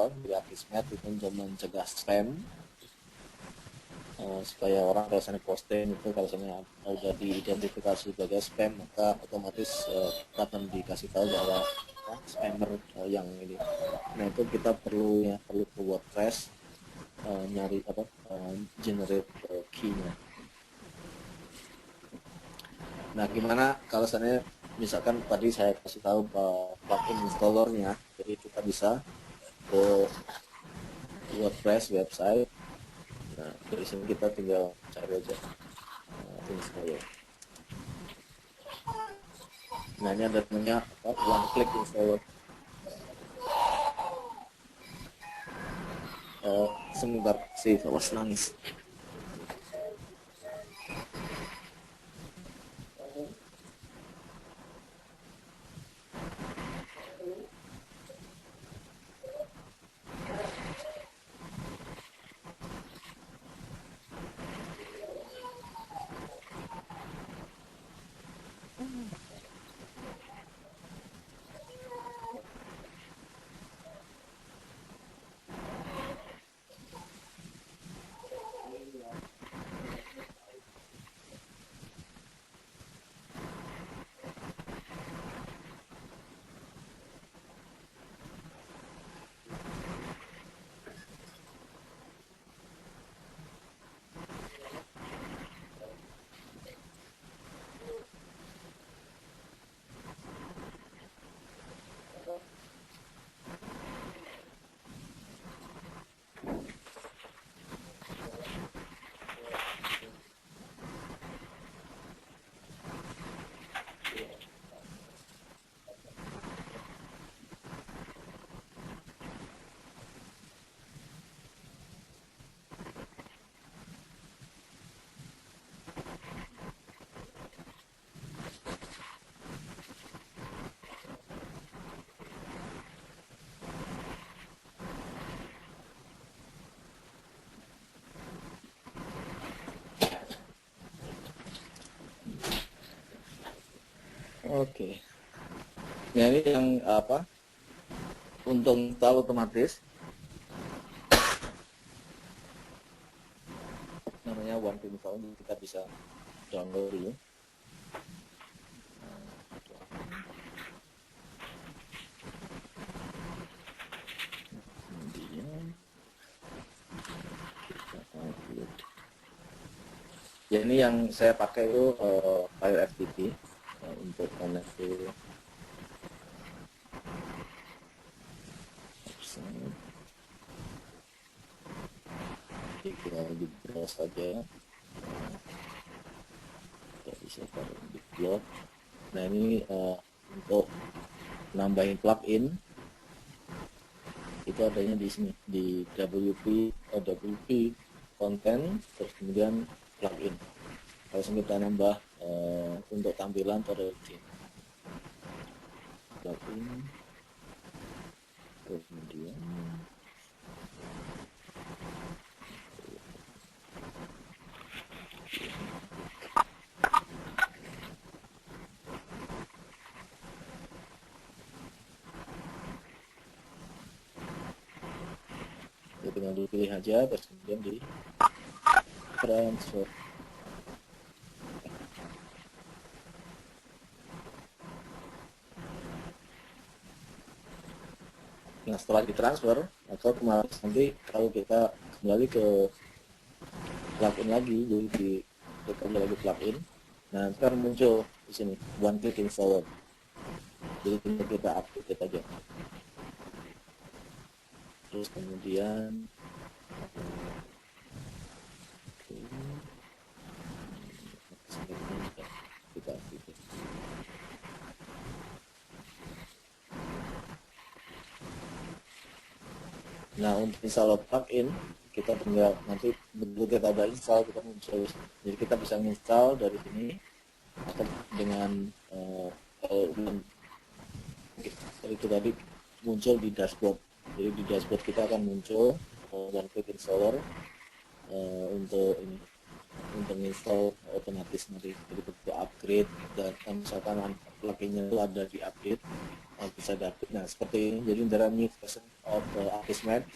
install di Akismet itu untuk mencegah spam, supaya orang kalau misalnya posting itu kalau misalnya udah diidentifikasi sebagai spam, maka otomatis akan dikasih tahu bahwa spammer yang ini. Nah itu kita perlu ke WordPress, nyari generate key-nya. Nah gimana kalau misalkan tadi saya kasih tahu plugin installernya, jadi kita bisa ke WordPress website. Nah dari sini kita tinggal cari aja installer. Nah ini ada namanya one click installer. Sebentar sih, awas nangis. Oke. Nah ini yang untuk install otomatis namanya one click install. Kita bisa download dulu. Kemudian kita upload. Ya ini yang saya pakai itu file FTP untuk connect ke website. Tinggal di browse saja. Kita bisa taruh di blog. Nah ini untuk nambahin plugin itu adanya di sini di WP content, terus kemudian plugin. Kalau kita nambah untuk tampilan atau plugin, kemudian ya tinggal dipilih aja, terus kemudian di transfer. Nah setelah ditransfer, maka otomatis nanti kalau kita kembali ke plugin lagi, jadi kembali lagi plugin, nah sekarang muncul di sini one click installer. Jadi tinggal kita update aja. Terus kemudian kita aktifkan. Nah untuk install plugin kita tinggal nanti begitu kita udah install kita muncul, jadi kita bisa install dari sini atau dengan itu tadi muncul di dashboard. Jadi di dashboard kita akan muncul one click installer untuk install otomatis nanti. Jadi untuk upgrade dan misalkan pluginnya itu ada di update bisa di update. Nah seperti ini, jadi dari new version of Akismet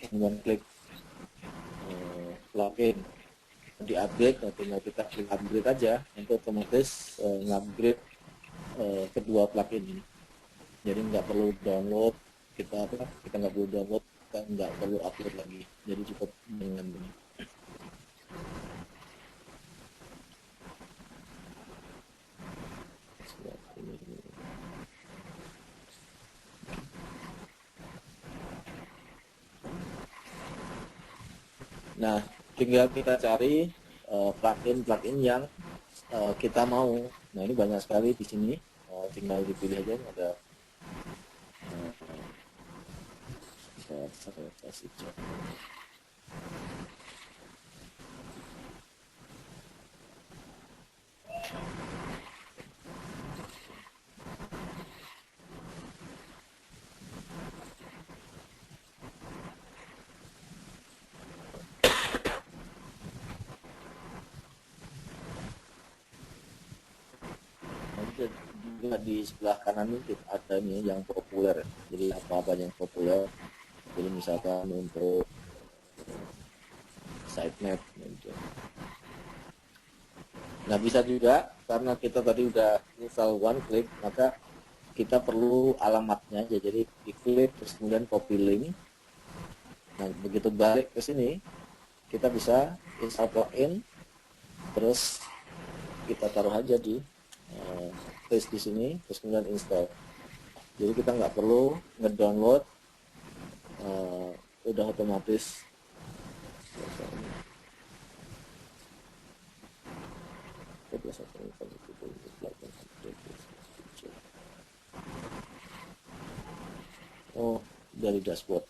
in one click plugin di upgrade, tinggal kita klik upgrade aja, nanti otomatis nge-upgrade kedua plugin ini. Jadi nggak perlu download, kita nggak perlu download, kita nggak perlu upload lagi, jadi cukup dengan ini. Nah, tinggal kita cari plugin yang kita mau. Nah, ini banyak sekali di sini. Tinggal dipilih aja, ada saya kasih cek. Juga di sebelah kanan ini ada nih yang populer, jadi apa-apa yang populer. Jadi misalkan untuk sitemap gitu. Nah, bisa juga karena kita tadi udah install one click, maka kita perlu alamatnya aja, jadi diklik terus kemudian copy link. Nah, begitu balik ke sini kita bisa install plugin, terus kita taruh aja di paste di sini, terus kemudian install. Jadi kita nggak perlu ngedownload, udah otomatis. Oh, dari dashboard.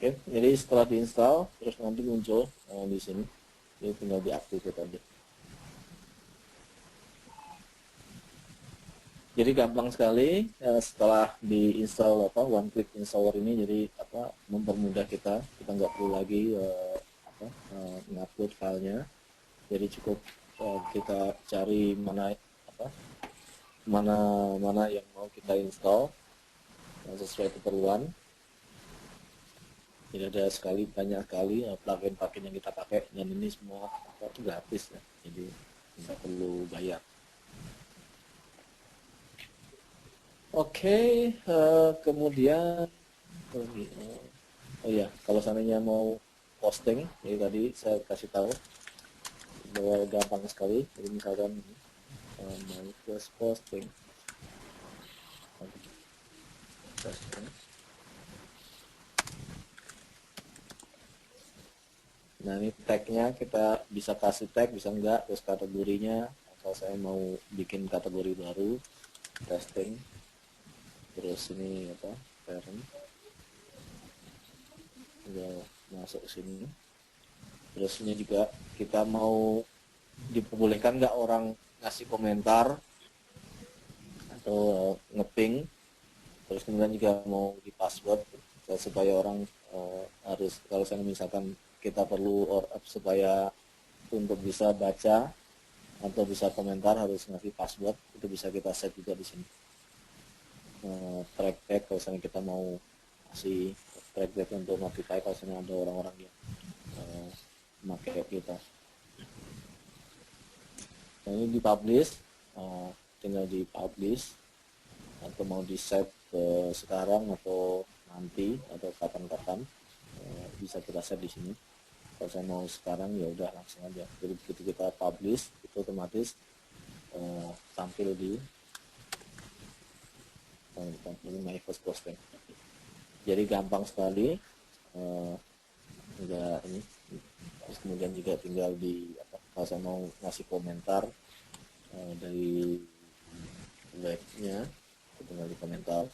Oke, jadi setelah diinstal terus nanti muncul di sini, jadi tinggal diaktifkan aja. Jadi gampang sekali setelah diinstal one click installer ini, jadi mempermudah kita nggak perlu lagi ngupload filenya. Jadi cukup kita cari mana yang mau kita install sesuai keperluan. Jadi ada banyak sekali plugin yang kita pakai, dan ini semua itu gratis ya, jadi nggak perlu bayar. Oke, kemudian oh ya, kalau seandainya mau posting, jadi tadi saya kasih tahu bahwa gampang sekali. Jadi misalkan mau posting. Nah, ini tagnya kita bisa kasih tag, bisa enggak, terus kategorinya. Kalau saya mau bikin kategori baru, testing, terus ini parent, tinggal masuk sini. Terus ini juga kita mau diperbolehkan nggak orang ngasih komentar atau ngeping. Terus kemudian juga mau di password supaya orang harus, kalau saya misalkan kita perlu supaya untuk bisa baca atau bisa komentar harus ngasih password, itu bisa kita set juga di sini. Trackback, kalau misalnya kita mau kasih trackback untuk notify kalau misalnya ada orang-orang yang memakai kita. Nah, ini dipublish, tinggal dipublish atau mau di save sekarang atau nanti atau kapan-kapan, bisa kita save di sini. Kalau saya mau sekarang ya udah langsung aja. Jadi begitu kita publish itu otomatis tampil di my first posting. Jadi gampang sekali, enggak ini. Terus kemudian juga tinggal di kalau saya mau ngasih komentar dari webnya, tinggal di komentar.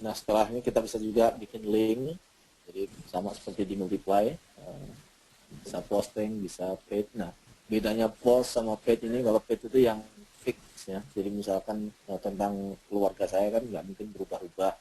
Nah setelahnya kita bisa juga bikin link, jadi sama seperti di Multiply, bisa posting, bisa paid. Nah bedanya post sama paid ini, kalau paid itu yang fix ya, jadi misalkan tentang keluarga saya kan nggak mungkin berubah-ubah,